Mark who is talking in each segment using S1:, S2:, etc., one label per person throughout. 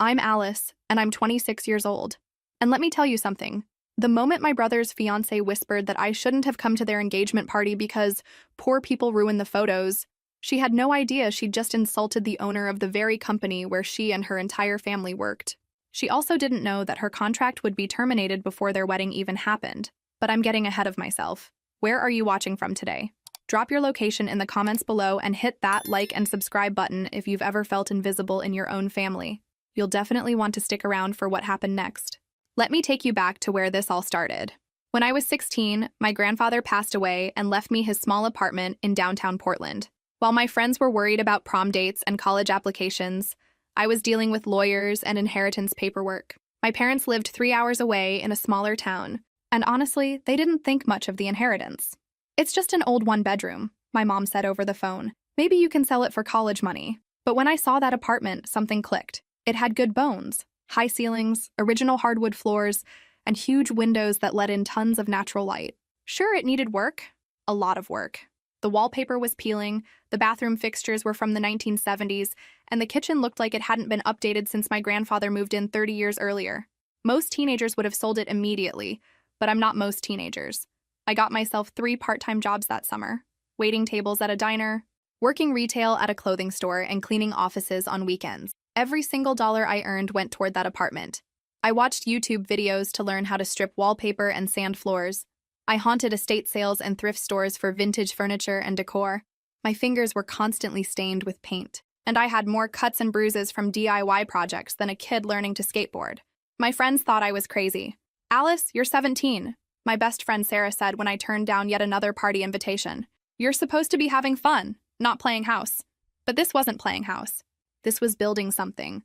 S1: I'm Alice, and I'm 26 years old. And let me tell you something. The moment my brother's fiancé whispered that I shouldn't have come to their engagement party because poor people ruin the photos, she had no idea she'd just insulted the owner of the very company where she and her entire family worked. She also didn't know that her contract would be terminated before their wedding even happened. But I'm getting ahead of myself. Where are you watching from today? Drop your location in the comments below and hit that like and subscribe button if you've ever felt invisible in your own family. You'll definitely want to stick around for what happened next. Let me take you back to where this all started. When I was 16, my grandfather passed away and left me his small apartment in downtown Portland. While my friends were worried about prom dates and college applications, I was dealing with lawyers and inheritance paperwork. My parents lived 3 hours away in a smaller town, and honestly, they didn't think much of the inheritance. "It's just an old one-bedroom," my mom said over the phone. "Maybe you can sell it for college money." But when I saw that apartment, something clicked. It had good bones, high ceilings, original hardwood floors, and huge windows that let in tons of natural light. Sure, it needed work. A lot of work. The wallpaper was peeling, the bathroom fixtures were from the 1970s, and the kitchen looked like it hadn't been updated since my grandfather moved in 30 years earlier. Most teenagers would have sold it immediately, but I'm not most teenagers. I got myself 3 part-time jobs that summer: waiting tables at a diner, working retail at a clothing store, and cleaning offices on weekends. Every single dollar I earned went toward that apartment. I watched YouTube videos to learn how to strip wallpaper and sand floors. I haunted estate sales and thrift stores for vintage furniture and decor. My fingers were constantly stained with paint, and I had more cuts and bruises from DIY projects than a kid learning to skateboard. My friends thought I was crazy. "Alice, you're 17, my best friend Sarah said when I turned down yet another party invitation. "You're supposed to be having fun, not playing house." But this wasn't playing house. This was building something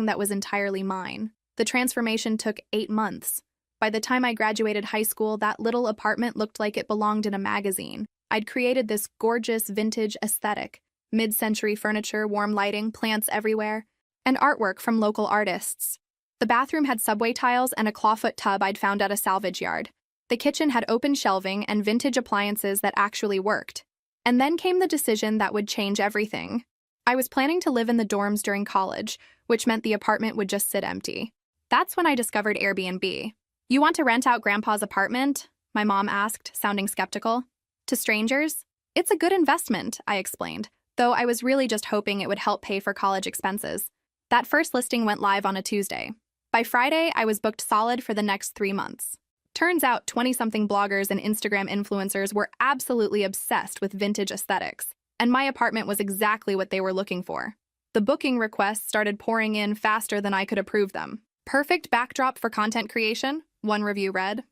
S1: that was entirely mine. The transformation took 8 months. By the time I graduated high school, that little apartment looked like it belonged in a magazine. I'd created this gorgeous vintage aesthetic: mid-century furniture, warm lighting, plants everywhere, and artwork from local artists. The bathroom had subway tiles and a clawfoot tub I'd found at a salvage yard. The kitchen had open shelving and vintage appliances that actually worked. And then came the decision that would change everything. I was planning to live in the dorms during college, which meant the apartment would just sit empty. That's when I discovered Airbnb. "You want to rent out Grandpa's apartment?" my mom asked, sounding skeptical. "To strangers? It's a good investment," I explained, though I was really just hoping it would help pay for college expenses. That first listing went live on a Tuesday. By Friday, I was booked solid for the next 3 months. Turns out 20-something bloggers and Instagram influencers were absolutely obsessed with vintage aesthetics, and my apartment was exactly what they were looking for. The booking requests started pouring in faster than I could approve them. "Perfect backdrop for content creation," one review read.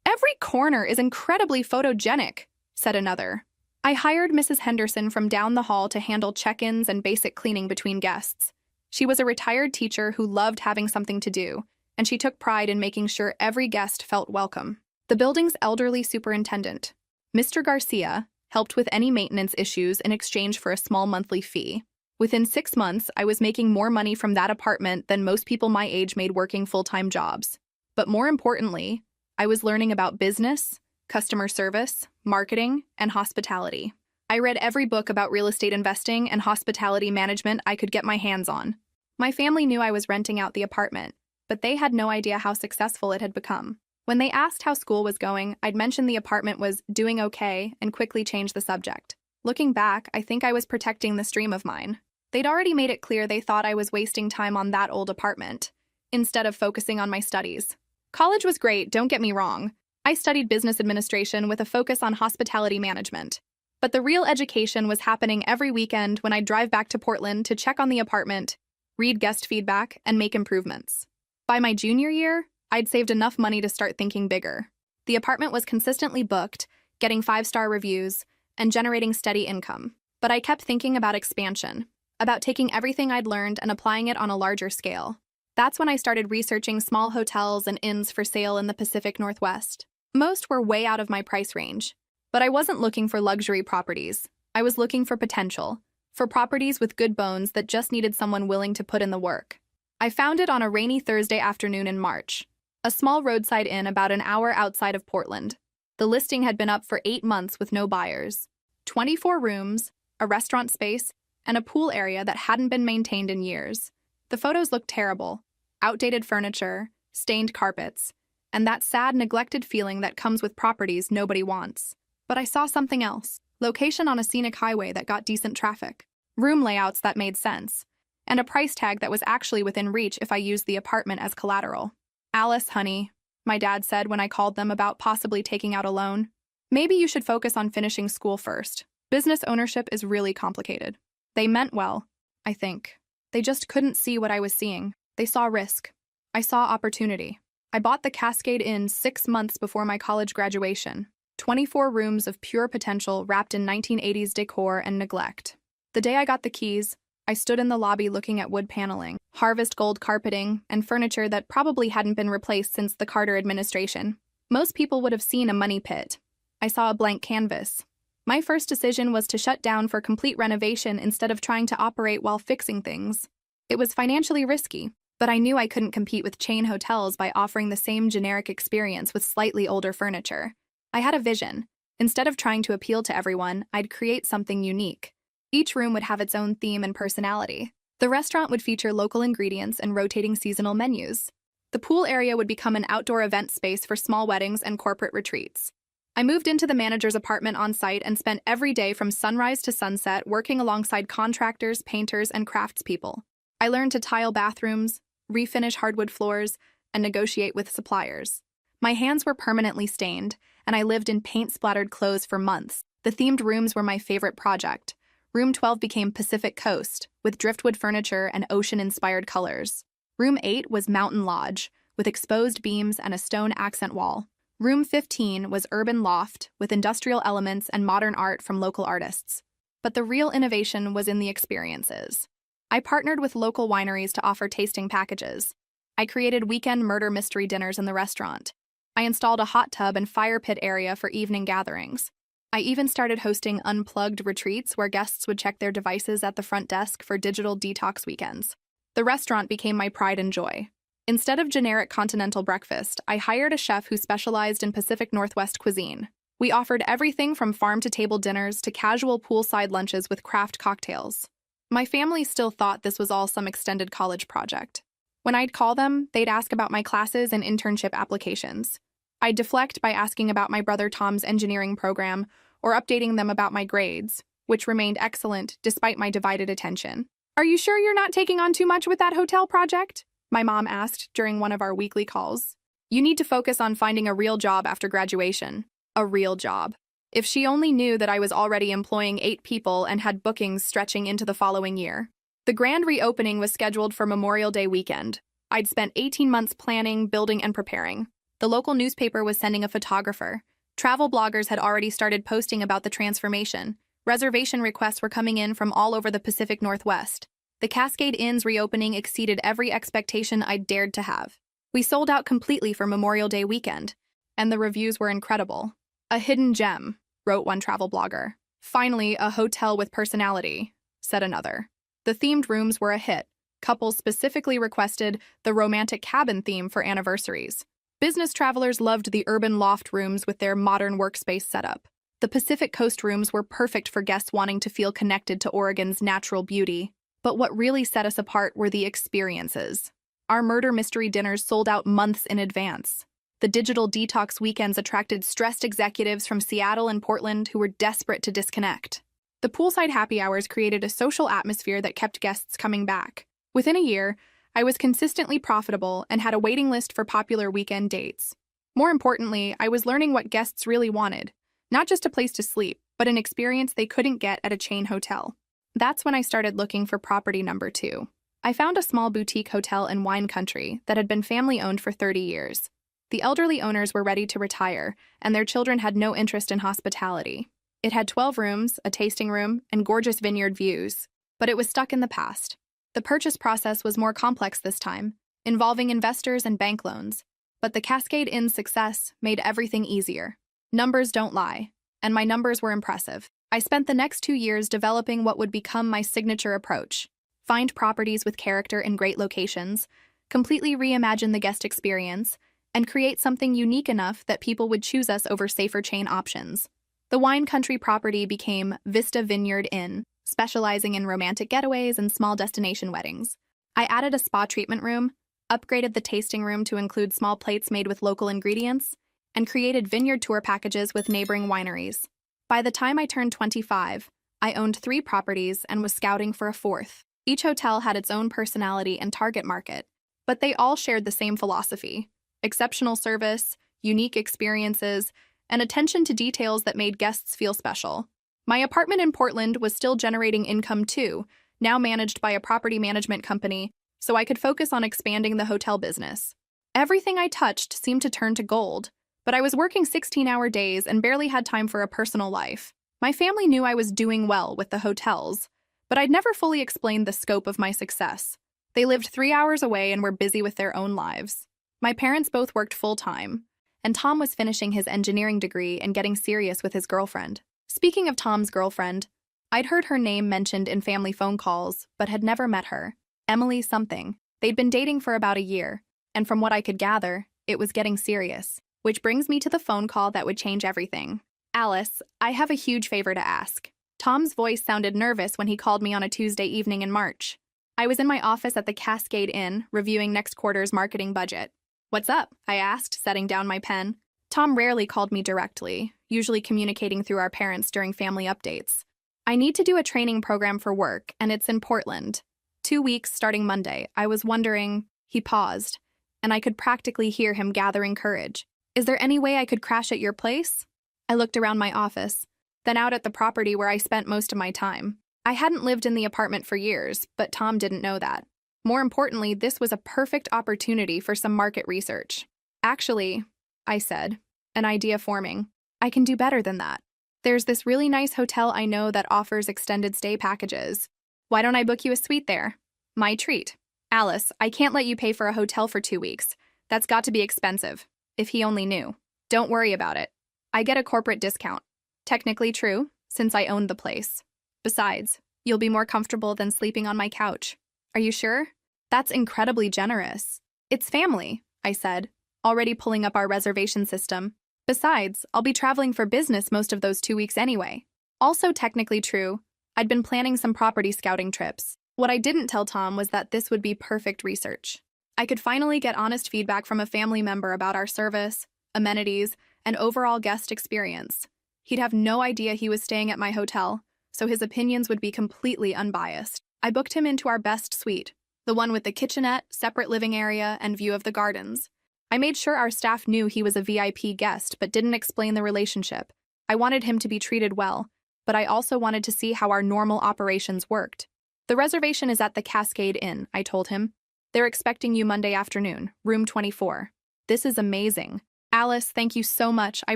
S1: "Every corner is incredibly photogenic," said another. I hired Mrs. Henderson from down the hall to handle check-ins and basic cleaning between guests. She was a retired teacher who loved having something to do, and she took pride in making sure every guest felt welcome. The building's elderly superintendent, Mr. Garcia, helped with any maintenance issues in exchange for a small monthly fee. Within 6 months, I was making more money from that apartment than most people my age made working full-time jobs. But more importantly, I was learning about business, customer service, marketing, and hospitality. I read every book about real estate investing and hospitality management I could get my hands on. My family knew I was renting out the apartment, but they had no idea how successful it had become. When they asked how school was going, I'd mention the apartment was doing okay and quickly change the subject. Looking back, I think I was protecting this dream of mine. They'd already made it clear they thought I was wasting time on that old apartment, instead of focusing on my studies. College was great, don't get me wrong. I studied business administration with a focus on hospitality management. But the real education was happening every weekend when I'd drive back to Portland to check on the apartment, read guest feedback, and make improvements. By my junior year, I'd saved enough money to start thinking bigger. The apartment was consistently booked, getting 5-star reviews, and generating steady income. But I kept thinking about expansion, about taking everything I'd learned and applying it on a larger scale. That's when I started researching small hotels and inns for sale in the Pacific Northwest. Most were way out of my price range. But I wasn't looking for luxury properties. I was looking for potential, for properties with good bones that just needed someone willing to put in the work. I found it on a rainy Thursday afternoon in March, a small roadside inn about an hour outside of Portland. The listing had been up for 8 months with no buyers. 24 rooms, a restaurant space, and a pool area that hadn't been maintained in years. The photos looked terrible: outdated furniture, stained carpets, and that sad, neglected feeling that comes with properties nobody wants. But I saw something else: location on a scenic highway that got decent traffic, room layouts that made sense, and a price tag that was actually within reach if I used the apartment as collateral. "Alice, honey," my dad said when I called them about possibly taking out a loan, "maybe you should focus on finishing school first. Business ownership is really complicated." They meant well, I think. They just couldn't see what I was seeing. They saw risk. I saw opportunity. I bought the Cascade Inn 6 months before my college graduation. 24 rooms of pure potential wrapped in 1980s decor and neglect. The day I got the keys, I stood in the lobby looking at wood paneling, harvest gold carpeting, and furniture that probably hadn't been replaced since the Carter administration. Most people would have seen a money pit. I saw a blank canvas. My first decision was to shut down for complete renovation instead of trying to operate while fixing things. It was financially risky, but I knew I couldn't compete with chain hotels by offering the same generic experience with slightly older furniture. I had a vision. Instead of trying to appeal to everyone, I'd create something unique. Each room would have its own theme and personality. The restaurant would feature local ingredients and rotating seasonal menus. The pool area would become an outdoor event space for small weddings and corporate retreats. I moved into the manager's apartment on site and spent every day from sunrise to sunset working alongside contractors, painters, and craftspeople. I learned to tile bathrooms, refinish hardwood floors, and negotiate with suppliers. My hands were permanently stained, and I lived in paint-splattered clothes for months. The themed rooms were my favorite project. Room 12 became Pacific Coast, with driftwood furniture and ocean-inspired colors. Room 8 was Mountain Lodge, with exposed beams and a stone accent wall. Room 15 was Urban Loft, with industrial elements and modern art from local artists. But the real innovation was in the experiences. I partnered with local wineries to offer tasting packages. I created weekend murder mystery dinners in the restaurant. I installed a hot tub and fire pit area for evening gatherings. I even started hosting unplugged retreats where guests would check their devices at the front desk for digital detox weekends. The restaurant became my pride and joy. Instead of generic continental breakfast, I hired a chef who specialized in Pacific Northwest cuisine. We offered everything from farm-to-table dinners to casual poolside lunches with craft cocktails. My family still thought this was all some extended college project. When I'd call them, they'd ask about my classes and internship applications. I'd deflect by asking about my brother Tom's engineering program or updating them about my grades, which remained excellent despite my divided attention. "Are you sure you're not taking on too much with that hotel project?" my mom asked during one of our weekly calls. "You need to focus on finding a real job after graduation." A real job. If she only knew that I was already employing 8 people and had bookings stretching into the following year. The grand reopening was scheduled for Memorial Day weekend. I'd spent 18 months planning, building, and preparing. The local newspaper was sending a photographer. Travel bloggers had already started posting about the transformation. Reservation requests were coming in from all over the Pacific Northwest. The Cascade Inn's reopening exceeded every expectation I'd dared to have. We sold out completely for Memorial Day weekend, and the reviews were incredible. "A hidden gem," wrote one travel blogger. "Finally, a hotel with personality," said another. The themed rooms were a hit. Couples specifically requested the romantic cabin theme for anniversaries. Business travelers loved the urban loft rooms with their modern workspace setup. The Pacific Coast rooms were perfect for guests wanting to feel connected to Oregon's natural beauty. But what really set us apart were the experiences. Our murder mystery dinners sold out months in advance. The digital detox weekends attracted stressed executives from Seattle and Portland who were desperate to disconnect. The poolside happy hours created a social atmosphere that kept guests coming back. Within a year, I was consistently profitable and had a waiting list for popular weekend dates. More importantly, I was learning what guests really wanted, not just a place to sleep, but an experience they couldn't get at a chain hotel. That's when I started looking for property number 2. I found a small boutique hotel in wine country that had been family-owned for 30 years. The elderly owners were ready to retire, and their children had no interest in hospitality. It had 12 rooms, a tasting room, and gorgeous vineyard views, but it was stuck in the past. The purchase process was more complex this time, involving investors and bank loans, but the Cascade Inn's success made everything easier. Numbers don't lie, and my numbers were impressive. I spent the next 2 years developing what would become my signature approach: find properties with character in great locations, completely reimagine the guest experience, and create something unique enough that people would choose us over safer chain options. The wine country property became Vista Vineyard Inn, specializing in romantic getaways and small destination weddings. I added a spa treatment room, upgraded the tasting room to include small plates made with local ingredients, and created vineyard tour packages with neighboring wineries. By the time I turned 25, I owned 3 properties and was scouting for a 4th. Each hotel had its own personality and target market, but they all shared the same philosophy: exceptional service, unique experiences, and attention to details that made guests feel special. My apartment in Portland was still generating income too, now managed by a property management company, so I could focus on expanding the hotel business. Everything I touched seemed to turn to gold, but I was working 16-hour days and barely had time for a personal life. My family knew I was doing well with the hotels, but I'd never fully explained the scope of my success. They lived 3 hours away and were busy with their own lives. My parents both worked full-time, and Tom was finishing his engineering degree and getting serious with his girlfriend. Speaking of Tom's girlfriend, I'd heard her name mentioned in family phone calls, but had never met her. Emily something. They'd been dating for about a year, and from what I could gather, it was getting serious. Which brings me to the phone call that would change everything. Alice, I have a huge favor to ask. Tom's voice sounded nervous when he called me on a Tuesday evening in March. I was in my office at the Cascade Inn, reviewing next quarter's marketing budget. What's up? I asked, setting down my pen. Tom rarely called me directly, usually communicating through our parents during family updates. I need to do a training program for work, and it's in Portland. 2 weeks starting Monday. I was wondering. He paused, and I could practically hear him gathering courage. Is there any way I could crash at your place? I looked around my office, then out at the property where I spent most of my time. I hadn't lived in the apartment for years, but Tom didn't know that. More importantly, this was a perfect opportunity for some market research. Actually, I said, an idea forming. I can do better than that. There's this really nice hotel I know that offers extended stay packages. Why don't I book you a suite there? My treat. Alice, I can't let you pay for a hotel for 2 weeks. That's got to be expensive. If he only knew. Don't worry about it. I get a corporate discount. Technically true, since I owned the place. Besides, you'll be more comfortable than sleeping on my couch. Are you sure? That's incredibly generous. It's family, I said, already pulling up our reservation system. Besides, I'll be traveling for business most of those 2 weeks anyway. Also technically true, I'd been planning some property scouting trips. What I didn't tell Tom was that this would be perfect research. I could finally get honest feedback from a family member about our service, amenities, and overall guest experience. He'd have no idea he was staying at my hotel, so his opinions would be completely unbiased. I booked him into our best suite, the one with the kitchenette, separate living area, and view of the gardens. I made sure our staff knew he was a VIP guest but didn't explain the relationship. I wanted him to be treated well, but I also wanted to see how our normal operations worked. The reservation is at the Cascade Inn, I told him. They're expecting you Monday afternoon, room 24. This is amazing. Alice, thank you so much. I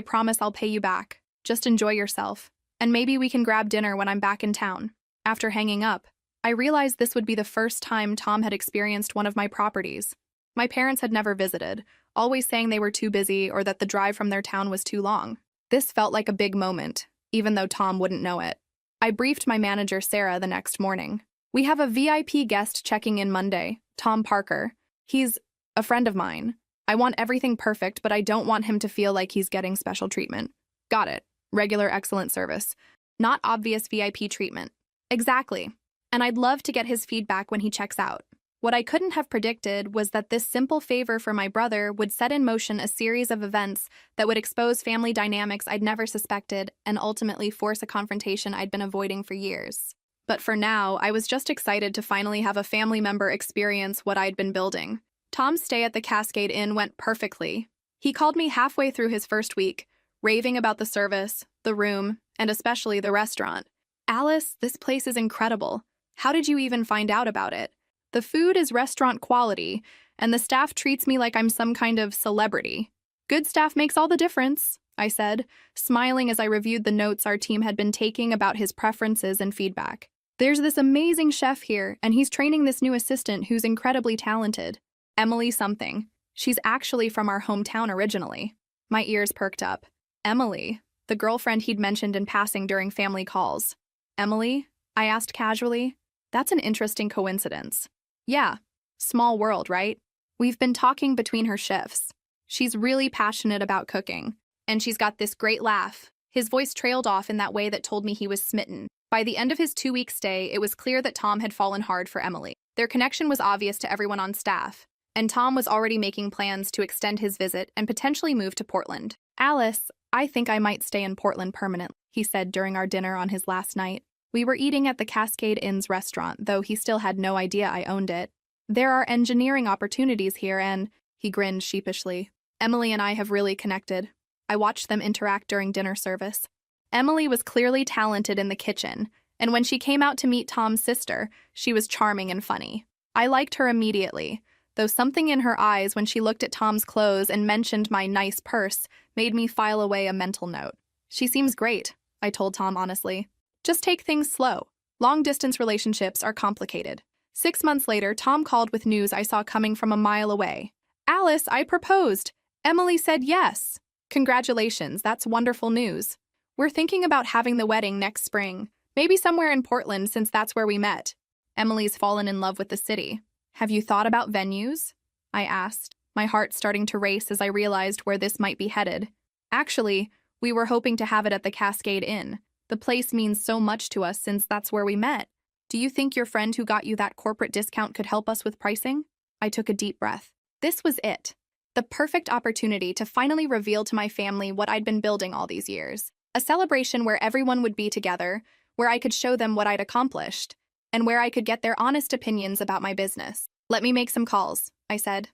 S1: promise I'll pay you back. Just enjoy yourself. And maybe we can grab dinner when I'm back in town. After hanging up, I realized this would be the first time Tom had experienced one of my properties. My parents had never visited, always saying they were too busy or that the drive from their town was too long. This felt like a big moment, even though Tom wouldn't know it. I briefed my manager, Sarah, the next morning. We have a VIP guest checking in Monday, Tom Parker. He's a friend of mine. I want everything perfect, but I don't want him to feel like he's getting special treatment. Got it. Regular excellent service. Not obvious VIP treatment. Exactly. And I'd love to get his feedback when he checks out. What I couldn't have predicted was that this simple favor for my brother would set in motion a series of events that would expose family dynamics I'd never suspected and ultimately force a confrontation I'd been avoiding for years. But for now, I was just excited to finally have a family member experience what I'd been building. Tom's stay at the Cascade Inn went perfectly. He called me halfway through his first week, raving about the service, the room, and especially the restaurant. Alice, this place is incredible. How did you even find out about it? The food is restaurant quality, and the staff treats me like I'm some kind of celebrity. Good staff makes all the difference, I said, smiling as I reviewed the notes our team had been taking about his preferences and feedback. There's this amazing chef here, and he's training this new assistant who's incredibly talented. Emily something. She's actually from our hometown originally. My ears perked up. Emily, the girlfriend he'd mentioned in passing during family calls. Emily? I asked casually. That's an interesting coincidence. Yeah, small world, right? We've been talking between her shifts. She's really passionate about cooking, and she's got this great laugh. His voice trailed off in that way that told me he was smitten. By the end of his 2-week stay, it was clear that Tom had fallen hard for Emily. Their connection was obvious to everyone on staff, and Tom was already making plans to extend his visit and potentially move to Portland. "Alice, I think I might stay in Portland permanently," he said during our dinner on his last night. We were eating at the Cascade Inn's restaurant, though he still had no idea I owned it. "There are engineering opportunities here and," he grinned sheepishly, "Emily and I have really connected." I watched them interact during dinner service. Emily was clearly talented in the kitchen, and when she came out to meet Tom's sister, she was charming and funny. I liked her immediately, though something in her eyes when she looked at Tom's clothes and mentioned my nice purse made me file away a mental note. "She seems great," I told Tom honestly. "Just take things slow. Long-distance relationships are complicated." 6 months later, Tom called with news I saw coming from a mile away. "Alice, I proposed. Emily said yes." "Congratulations, that's wonderful news. We're thinking about having the wedding next spring, maybe somewhere in Portland since that's where we met. Emily's fallen in love with the city. Have you thought about venues?" I asked, my heart starting to race as I realized where this might be headed. "Actually, we were hoping to have it at the Cascade Inn. The place means so much to us since that's where we met. Do you think your friend who got you that corporate discount could help us with pricing?" I took a deep breath. This was it. The perfect opportunity to finally reveal to my family what I'd been building all these years. A celebration where everyone would be together, where I could show them what I'd accomplished, and where I could get their honest opinions about my business. "Let me make some calls," I said.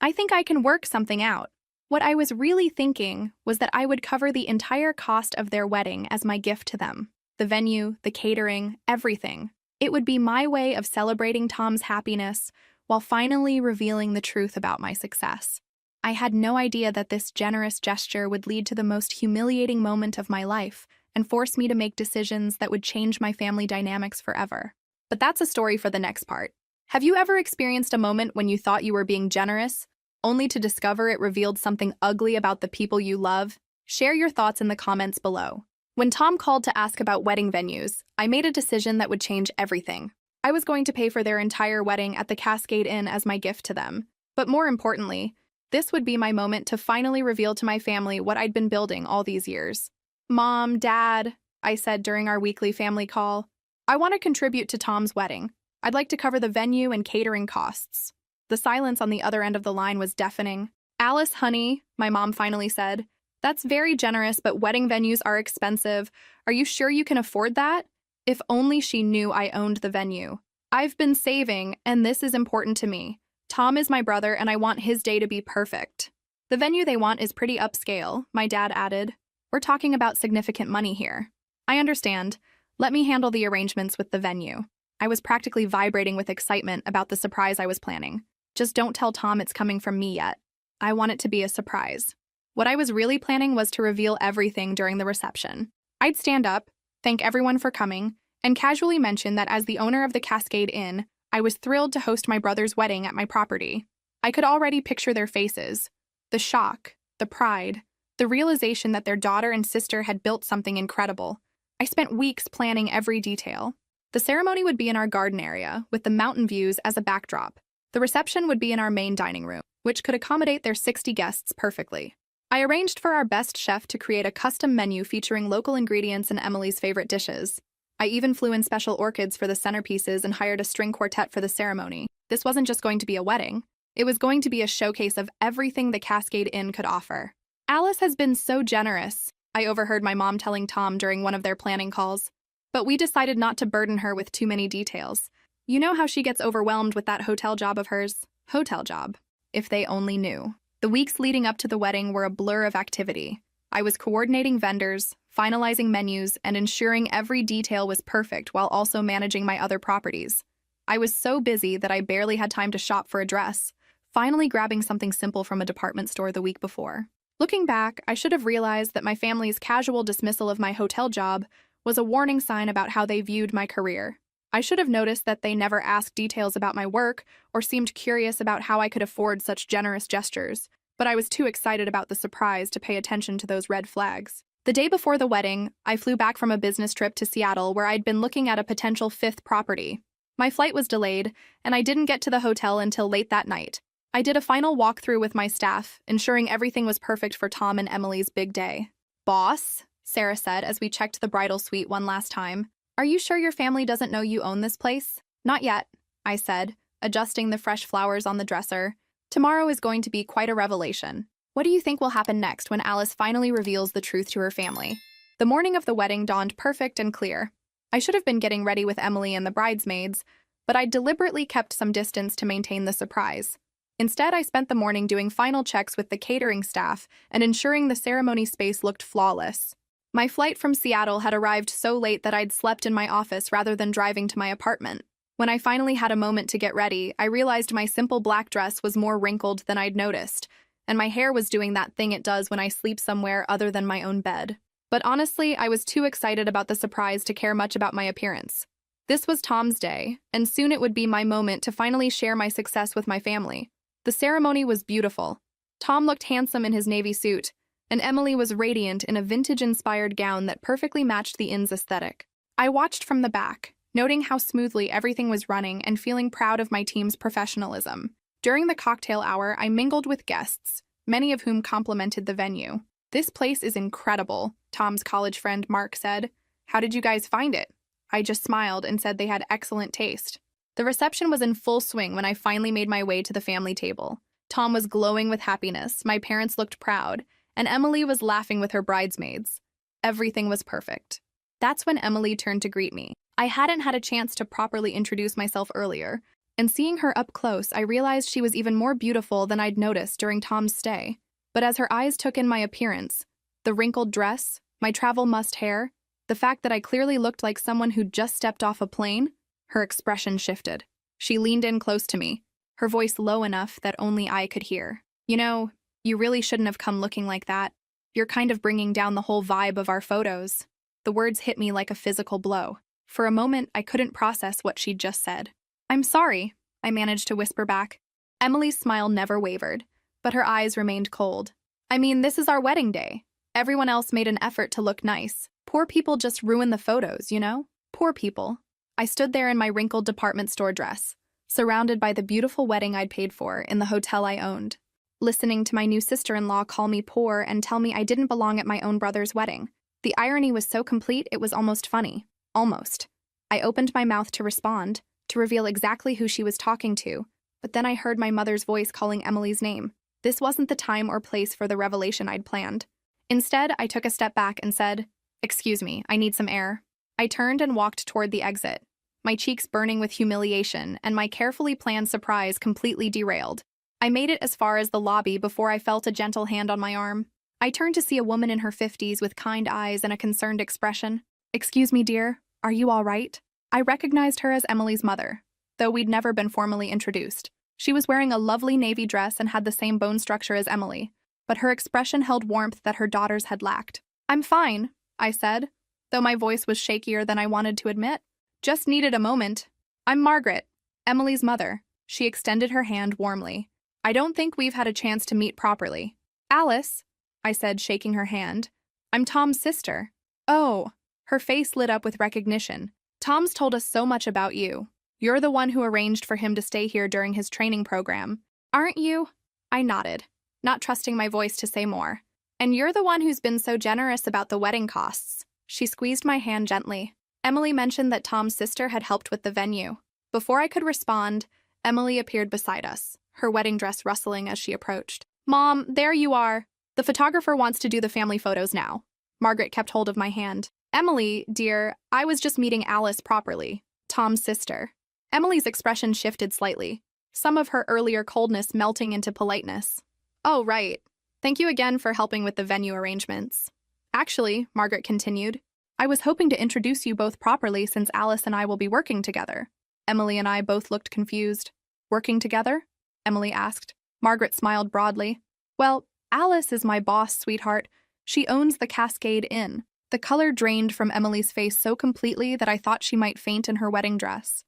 S1: "I think I can work something out." What I was really thinking was that I would cover the entire cost of their wedding as my gift to them. The venue, the catering, everything. It would be my way of celebrating Tom's happiness while finally revealing the truth about my success. I had no idea that this generous gesture would lead to the most humiliating moment of my life and force me to make decisions that would change my family dynamics forever. But that's a story for the next part. Have you ever experienced a moment when you thought you were being generous, only to discover it revealed something ugly about the people you love? Share your thoughts in the comments below. When Tom called to ask about wedding venues, I made a decision that would change everything. I was going to pay for their entire wedding at the Cascade Inn as my gift to them. But more importantly, this would be my moment to finally reveal to my family what I'd been building all these years. "Mom, Dad," I said during our weekly family call, "I want to contribute to Tom's wedding. I'd like to cover the venue and catering costs." The silence on the other end of the line was deafening. "Alice, honey," my mom finally said, "that's very generous, but wedding venues are expensive. Are you sure you can afford that?" If only she knew I owned the venue. "I've been saving, and this is important to me. Tom is my brother, and I want his day to be perfect." "The venue they want is pretty upscale," my dad added. "We're talking about significant money here." "I understand. Let me handle the arrangements with the venue." I was practically vibrating with excitement about the surprise I was planning. "Just don't tell Tom it's coming from me yet. I want it to be a surprise." What I was really planning was to reveal everything during the reception. I'd stand up, thank everyone for coming, and casually mention that as the owner of the Cascade Inn, I was thrilled to host my brother's wedding at my property. I could already picture their faces. The shock, the pride, the realization that their daughter and sister had built something incredible. I spent weeks planning every detail. The ceremony would be in our garden area, with the mountain views as a backdrop. The reception would be in our main dining room, which could accommodate their 60 guests perfectly. I arranged for our best chef to create a custom menu featuring local ingredients and Emily's favorite dishes. I even flew in special orchids for the centerpieces and hired a string quartet for the ceremony. This wasn't just going to be a wedding. It was going to be a showcase of everything the Cascade Inn could offer. "Alice has been so generous," I overheard my mom telling Tom during one of their planning calls. But we decided not to burden her with too many details. You know how she gets overwhelmed with that hotel job of hers? Hotel job. If they only knew. The weeks leading up to the wedding were a blur of activity. I was coordinating vendors, finalizing menus, and ensuring every detail was perfect while also managing my other properties. I was so busy that I barely had time to shop for a dress, finally grabbing something simple from a department store the week before. Looking back, I should have realized that my family's casual dismissal of my hotel job was a warning sign about how they viewed my career. I should have noticed that they never asked details about my work or seemed curious about how I could afford such generous gestures, but I was too excited about the surprise to pay attention to those red flags. The day before the wedding, I flew back from a business trip to Seattle where I'd been looking at a potential 5th property. My flight was delayed, and I didn't get to the hotel until late that night. I did a final walkthrough with my staff, ensuring everything was perfect for Tom and Emily's big day. "Boss," Sarah said as we checked the bridal suite one last time, "are you sure your family doesn't know you own this place?" "Not yet. I said, adjusting the fresh flowers on the dresser. Tomorrow is going to be quite a revelation. What do you think will happen next when Alice finally reveals the truth to her family? The morning of the wedding dawned perfect and clear. I should have been getting ready with Emily and the bridesmaids, but I deliberately kept some distance to maintain the surprise. Instead, I spent the morning doing final checks with the catering staff and ensuring the ceremony space looked flawless. My flight from Seattle had arrived so late that I'd slept in my office rather than driving to my apartment. When I finally had a moment to get ready, I realized my simple black dress was more wrinkled than I'd noticed, and my hair was doing that thing it does when I sleep somewhere other than my own bed. But honestly, I was too excited about the surprise to care much about my appearance. This was Tom's day, and soon it would be my moment to finally share my success with my family. The ceremony was beautiful. Tom looked handsome in his navy suit, and Emily was radiant in a vintage-inspired gown that perfectly matched the inn's aesthetic. I watched from the back, noting how smoothly everything was running and feeling proud of my team's professionalism. During the cocktail hour, I mingled with guests, many of whom complimented the venue. "This place is incredible," Tom's college friend Mark said. "How did you guys find it?" I just smiled and said they had excellent taste. The reception was in full swing when I finally made my way to the family table. Tom was glowing with happiness, my parents looked proud, and Emily was laughing with her bridesmaids. Everything was perfect. That's when Emily turned to greet me. I hadn't had a chance to properly introduce myself earlier, and seeing her up close, I realized she was even more beautiful than I'd noticed during Tom's stay. But as her eyes took in my appearance, the wrinkled dress, my travel must hair, the fact that I clearly looked like someone who'd just stepped off a plane, her expression shifted. She leaned in close to me, her voice low enough that only I could hear. "You know, you really shouldn't have come looking like that. You're kind of bringing down the whole vibe of our photos." The words hit me like a physical blow. For a moment, I couldn't process what she'd just said. "I'm sorry," I managed to whisper back. Emily's smile never wavered, but her eyes remained cold. "I mean, this is our wedding day. Everyone else made an effort to look nice. Poor people just ruin the photos, you know? Poor people." I stood there in my wrinkled department store dress, surrounded by the beautiful wedding I'd paid for in the hotel I owned, listening to my new sister-in-law call me poor and tell me I didn't belong at my own brother's wedding. The irony was so complete it was almost funny. Almost. I opened my mouth to respond, to reveal exactly who she was talking to, but then I heard my mother's voice calling Emily's name. This wasn't the time or place for the revelation I'd planned. Instead, I took a step back and said, "Excuse me, I need some air." I turned and walked toward the exit, my cheeks burning with humiliation and my carefully planned surprise completely derailed. I made it as far as the lobby before I felt a gentle hand on my arm. I turned to see a woman in her 50s with kind eyes and a concerned expression. "Excuse me, dear, are you all right?" I recognized her as Emily's mother, though we'd never been formally introduced. She was wearing a lovely navy dress and had the same bone structure as Emily, but her expression held warmth that her daughters had lacked. "I'm fine," I said, though my voice was shakier than I wanted to admit. "Just needed a moment. I'm Margaret, Emily's mother." She extended her hand warmly. "I don't think we've had a chance to meet properly." "Alice," I said, shaking her hand. "I'm Tom's sister." "Oh." Her face lit up with recognition. "Tom's told us so much about you. You're the one who arranged for him to stay here during his training program. Aren't you?" I nodded, not trusting my voice to say more. "And you're the one who's been so generous about the wedding costs." She squeezed my hand gently. Emily mentioned that Tom's sister had helped with the venue. Before I could respond, Emily appeared beside us, her wedding dress rustling as she approached. "Mom, there you are. The photographer wants to do the family photos now." Margaret kept hold of my hand. "Emily, dear, I was just meeting Alice properly, Tom's sister." Emily's expression shifted slightly, some of her earlier coldness melting into politeness. "Oh, right. Thank you again for helping with the venue arrangements." "Actually," Margaret continued, "I was hoping to introduce you both properly since Alice and I will be working together." Emily and I both looked confused. "Working together?" Emily asked. Margaret smiled broadly. "Well, Alice is my boss, sweetheart. She owns the Cascade Inn." The color drained from Emily's face so completely that I thought she might faint in her wedding dress.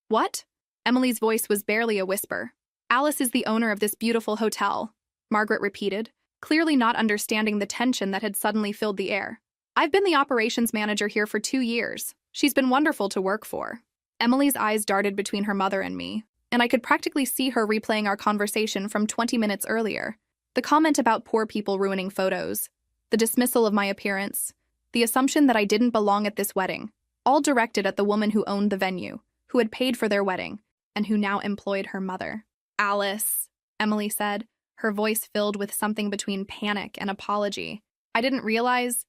S1: What?" Emily's voice was barely a whisper. "Alice is the owner of this beautiful hotel," Margaret repeated, clearly not understanding the tension that had suddenly filled the air. "I've been the operations manager here for 2 years. She's been wonderful to work for." Emily's eyes darted between her mother and me, and I could practically see her replaying our conversation from 20 minutes earlier. The comment about poor people ruining photos, the dismissal of my appearance, the assumption that I didn't belong at this wedding, all directed at the woman who owned the venue, who had paid for their wedding, and who now employed her mother. Alice, Emily said, her voice filled with something between panic and apology. I didn't realize.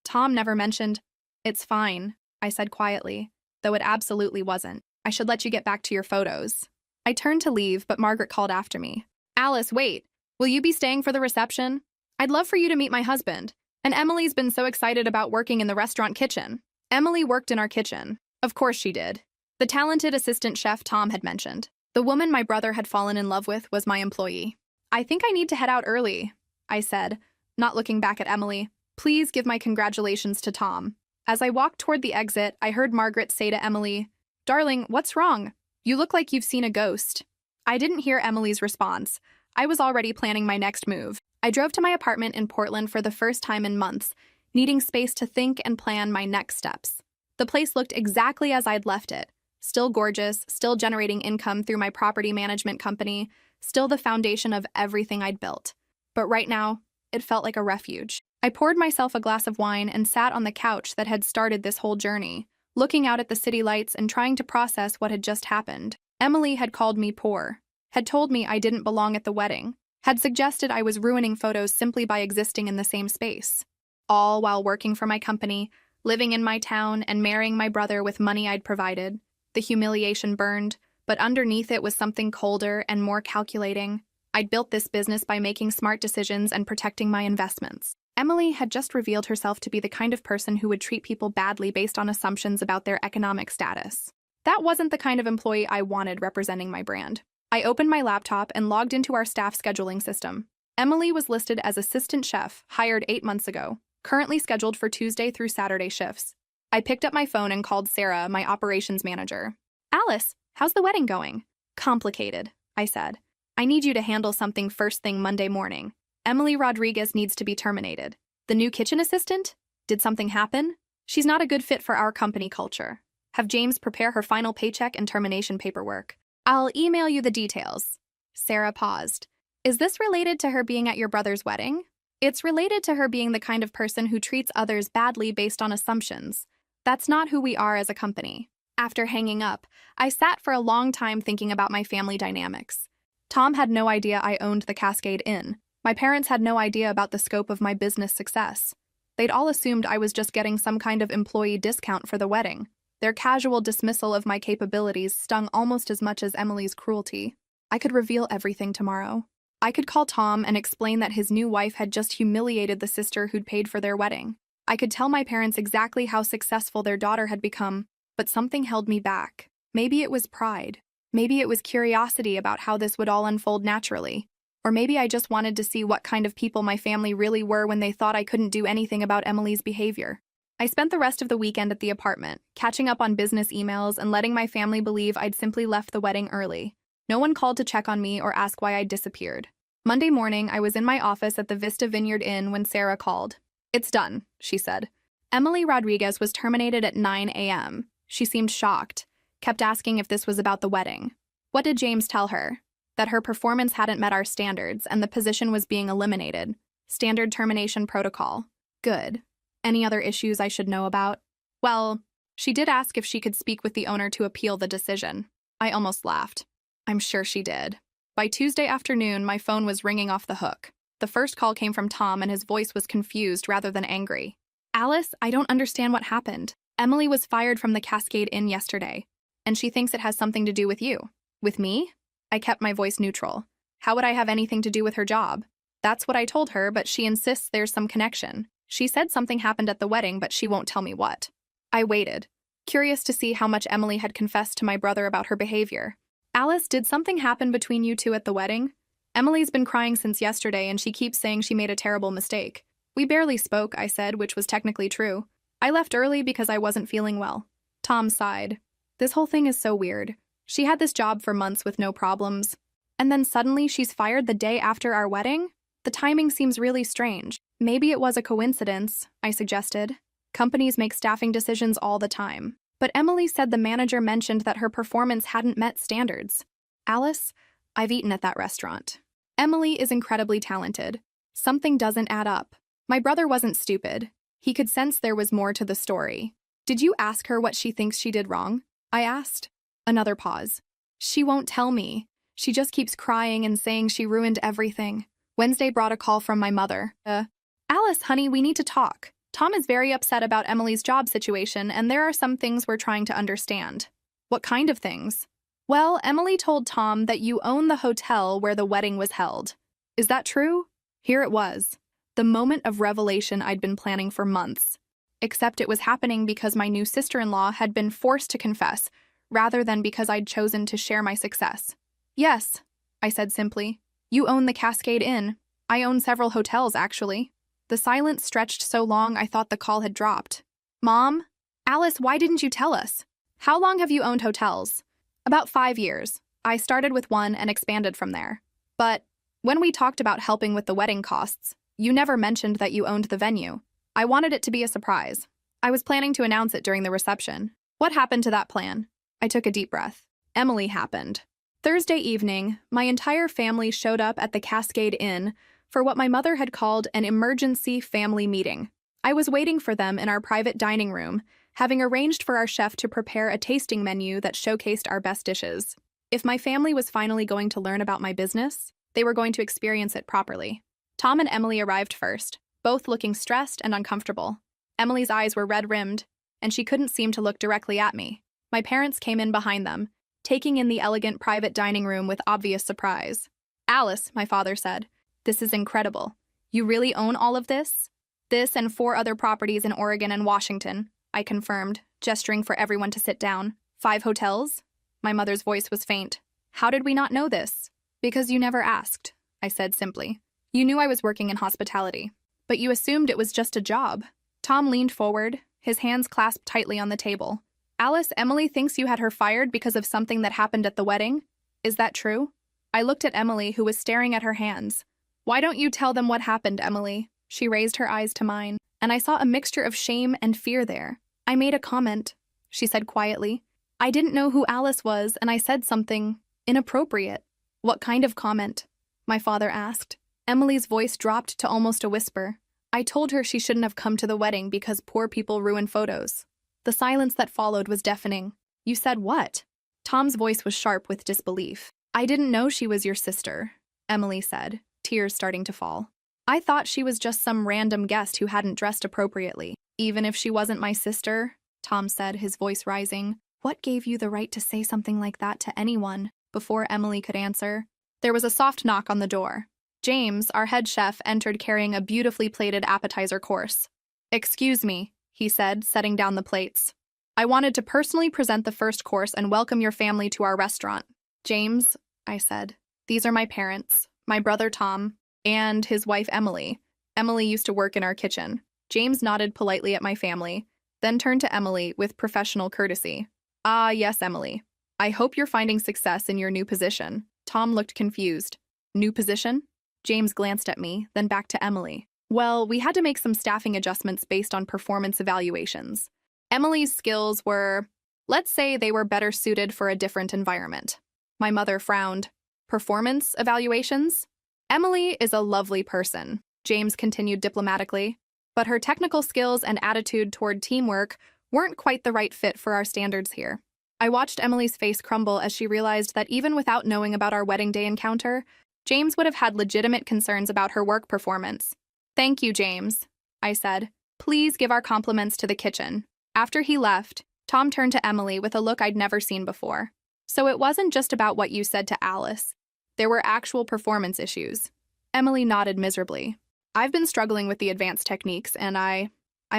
S1: Tom never mentioned. It's fine, I said quietly, though it absolutely wasn't. I should let you get back to your photos. I turned to leave, but Margaret called after me. Alice, wait. Will you be staying for the reception? I'd love for you to meet my husband. And Emily's been so excited about working in the restaurant kitchen. Emily worked in our kitchen. Of course she did. The talented assistant chef Tom had mentioned. The woman my brother had fallen in love with was my employee. I think I need to head out early, I said, not looking back at Emily. Please give my congratulations to Tom. As I walked toward the exit, I heard Margaret say to Emily, Darling, what's wrong? You look like you've seen a ghost. I didn't hear Emily's response. I was already planning my next move. I drove to my apartment in Portland for the first time in months, needing space to think and plan my next steps. The place looked exactly as I'd left it. Still gorgeous, still generating income through my property management company, still the foundation of everything I'd built. But right now, it felt like a refuge. I poured myself a glass of wine and sat on the couch that had started this whole journey, looking out at the city lights and trying to process what had just happened. Emily had called me poor, had told me I didn't belong at the wedding, had suggested I was ruining photos simply by existing in the same space. All while working for my company, living in my town, and marrying my brother with money I'd provided. The humiliation burned, but underneath it was something colder and more calculating. I'd built this business by making smart decisions and protecting my investments. Emily had just revealed herself to be the kind of person who would treat people badly based on assumptions about their economic status. That wasn't the kind of employee I wanted representing my brand. I opened my laptop and logged into our staff scheduling system. Emily was listed as assistant chef, hired 8 months ago, currently scheduled for Tuesday through Saturday shifts. I picked up my phone and called Sarah, my operations manager. Alice, how's the wedding going? Complicated, I said. I need you to handle something first thing Monday morning. Emily Rodriguez needs to be terminated. The new kitchen assistant? Did something happen? She's not a good fit for our company culture. Have James prepare her final paycheck and termination paperwork. I'll email you the details. Sarah paused. Is this related to her being at your brother's wedding? It's related to her being the kind of person who treats others badly based on assumptions. That's not who we are as a company. After hanging up, I sat for a long time thinking about my family dynamics. Tom had no idea I owned the Cascade Inn. My parents had no idea about the scope of my business success. They'd all assumed I was just getting some kind of employee discount for the wedding. Their casual dismissal of my capabilities stung almost as much as Emily's cruelty. I could reveal everything tomorrow. I could call Tom and explain that his new wife had just humiliated the sister who'd paid for their wedding. I could tell my parents exactly how successful their daughter had become, but something held me back. Maybe it was pride. Maybe it was curiosity about how this would all unfold naturally. Or maybe I just wanted to see what kind of people my family really were when they thought I couldn't do anything about Emily's behavior. I spent the rest of the weekend at the apartment, catching up on business emails and letting my family believe I'd simply left the wedding early. No one called to check on me or ask why I'd disappeared. Monday morning, I was in my office at the Vista Vineyard Inn when Sarah called. It's done, she said. Emily Rodriguez was terminated at 9 a.m. She seemed shocked, kept asking if this was about the wedding. What did James tell her? That her performance hadn't met our standards and the position was being eliminated. Standard termination protocol. Good. Any other issues I should know about? Well, she did ask if she could speak with the owner to appeal the decision. I almost laughed. I'm sure she did. By Tuesday afternoon, my phone was ringing off the hook. The first call came from Tom and his voice was confused rather than angry. Alice, I don't understand what happened. Emily was fired from the Cascade Inn yesterday, and she thinks it has something to do with you. With me? I kept my voice neutral. How would I have anything to do with her job? That's what I told her, but she insists there's some connection. She said something happened at the wedding, but she won't tell me what. I waited, curious to see how much Emily had confessed to my brother about her behavior. Alice, did something happen between you two at the wedding? Emily's been crying since yesterday, and she keeps saying she made a terrible mistake. We barely spoke, I said, which was technically true. I left early because I wasn't feeling well. Tom sighed. This whole thing is so weird. She had this job for months with no problems. And then suddenly she's fired the day after our wedding? The timing seems really strange. Maybe it was a coincidence, I suggested. Companies make staffing decisions all the time. But Emily said the manager mentioned that her performance hadn't met standards. Alice, I've eaten at that restaurant. Emily is incredibly talented. Something doesn't add up. My brother wasn't stupid. He could sense there was more to the story. Did you ask her what she thinks she did wrong? I asked. Another pause. She won't tell me. She just keeps crying and saying she ruined everything. Wednesday brought a call from my mother. Alice, honey, we need to talk. Tom is very upset about Emily's job situation, and there are some things we're trying to understand. What kind of things? Well, Emily told Tom that you own the hotel where the wedding was held. Is that true? Here it was. The moment of revelation I'd been planning for months. Except it was happening because my new sister-in-law had been forced to confess, rather than because I'd chosen to share my success. Yes, I said simply. You own the Cascade Inn. I own several hotels, actually. The silence stretched so long I thought the call had dropped. Mom? Alice, why didn't you tell us? How long have you owned hotels? About 5 years. I started with one and expanded from there. But when we talked about helping with the wedding costs, you never mentioned that you owned the venue. I wanted it to be a surprise. I was planning to announce it during the reception. What happened to that plan? I took a deep breath. Emily happened. Thursday evening, my entire family showed up at the Cascade Inn for what my mother had called an emergency family meeting. I was waiting for them in our private dining room, having arranged for our chef to prepare a tasting menu that showcased our best dishes. If my family was finally going to learn about my business, they were going to experience it properly. Tom and Emily arrived first, both looking stressed and uncomfortable. Emily's eyes were red-rimmed, and she couldn't seem to look directly at me. My parents came in behind them, taking in the elegant private dining room with obvious surprise. Alice, my father said, this is incredible. You really own all of this? This and 4 other properties in Oregon and Washington, I confirmed, gesturing for everyone to sit down. 5 hotels? My mother's voice was faint. How did we not know this? Because you never asked, I said simply. You knew I was working in hospitality, but you assumed it was just a job. Tom leaned forward, his hands clasped tightly on the table. Alice, Emily thinks you had her fired because of something that happened at the wedding? Is that true? I looked at Emily, who was staring at her hands. Why don't you tell them what happened, Emily? She raised her eyes to mine, and I saw a mixture of shame and fear there. I made a comment, she said quietly. I didn't know who Alice was, and I said something inappropriate. What kind of comment? My father asked. Emily's voice dropped to almost a whisper. I told her she shouldn't have come to the wedding because poor people ruin photos. The silence that followed was deafening. You said what? Tom's voice was sharp with disbelief. I didn't know she was your sister, Emily said, tears starting to fall. I thought she was just some random guest who hadn't dressed appropriately. Even if she wasn't my sister, Tom said, his voice rising. What gave you the right to say something like that to anyone? Before Emily could answer, there was a soft knock on the door. James, our head chef, entered carrying a beautifully plated appetizer course. Excuse me, he said, setting down the plates. I wanted to personally present the first course and welcome your family to our restaurant. James, I said, these are my parents, my brother Tom, and his wife Emily. Emily used to work in our kitchen. James nodded politely at my family, then turned to Emily with professional courtesy. Ah, yes, Emily. I hope you're finding success in your new position. Tom looked confused. New position? James glanced at me, then back to Emily. Well, we had to make some staffing adjustments based on performance evaluations. Emily's skills were, let's say they were better suited for a different environment. My mother frowned. Performance evaluations? Emily is a lovely person, James continued diplomatically, but her technical skills and attitude toward teamwork weren't quite the right fit for our standards here. I watched Emily's face crumble as she realized that even without knowing about our wedding day encounter, James would have had legitimate concerns about her work performance. Thank you, James, I said. Please give our compliments to the kitchen. After he left, Tom turned to Emily with a look I'd never seen before. So it wasn't just about what you said to Alice. There were actual performance issues. Emily nodded miserably. I've been struggling with the advanced techniques, and I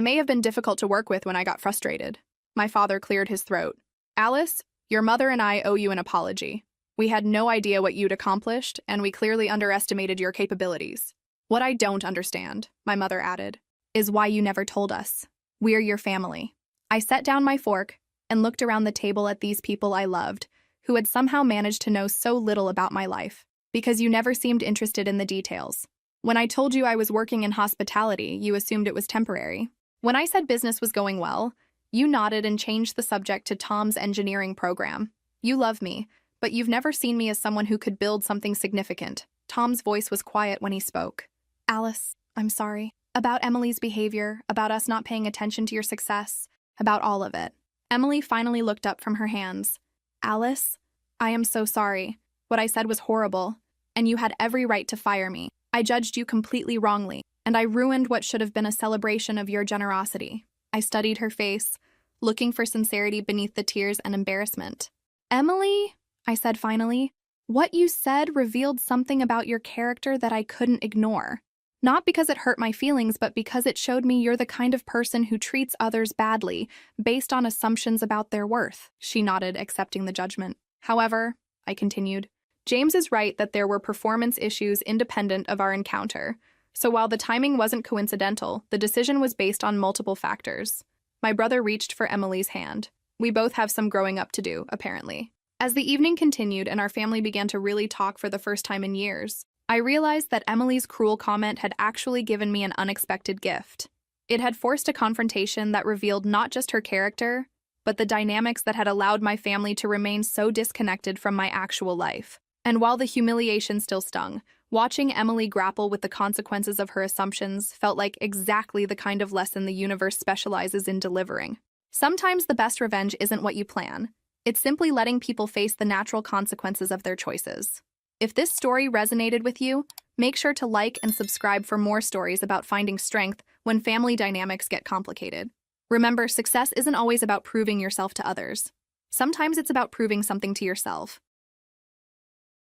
S1: may have been difficult to work with when I got frustrated. My father cleared his throat. Alice, your mother and I owe you an apology. We had no idea what you'd accomplished, and we clearly underestimated your capabilities. What I don't understand, my mother added, is why you never told us. We're your family. I set down my fork and looked around the table at these people I loved, who had somehow managed to know so little about my life, because you never seemed interested in the details. When I told you I was working in hospitality, you assumed it was temporary. When I said business was going well, you nodded and changed the subject to Tom's engineering program. You love me, but you've never seen me as someone who could build something significant. Tom's voice was quiet when he spoke. Alice, I'm sorry. About Emily's behavior, about us not paying attention to your success, about all of it. Emily finally looked up from her hands. Alice, I am so sorry. What I said was horrible, and you had every right to fire me. I judged you completely wrongly, and I ruined what should have been a celebration of your generosity. I studied her face, looking for sincerity beneath the tears and embarrassment. Emily, I said finally, what you said revealed something about your character that I couldn't ignore. Not because it hurt my feelings, but because it showed me you're the kind of person who treats others badly, based on assumptions about their worth. She nodded, accepting the judgment. However, I continued, James is right that there were performance issues independent of our encounter. So while the timing wasn't coincidental, the decision was based on multiple factors. My brother reached for Emily's hand. We both have some growing up to do, apparently. As the evening continued and our family began to really talk for the first time in years, I realized that Emily's cruel comment had actually given me an unexpected gift. It had forced a confrontation that revealed not just her character, but the dynamics that had allowed my family to remain so disconnected from my actual life. And while the humiliation still stung, watching Emily grapple with the consequences of her assumptions felt like exactly the kind of lesson the universe specializes in delivering. Sometimes the best revenge isn't what you plan. It's simply letting people face the natural consequences of their choices. If this story resonated with you, make sure to like and subscribe for more stories about finding strength when family dynamics get complicated. Remember, success isn't always about proving yourself to others. Sometimes it's about proving something to yourself.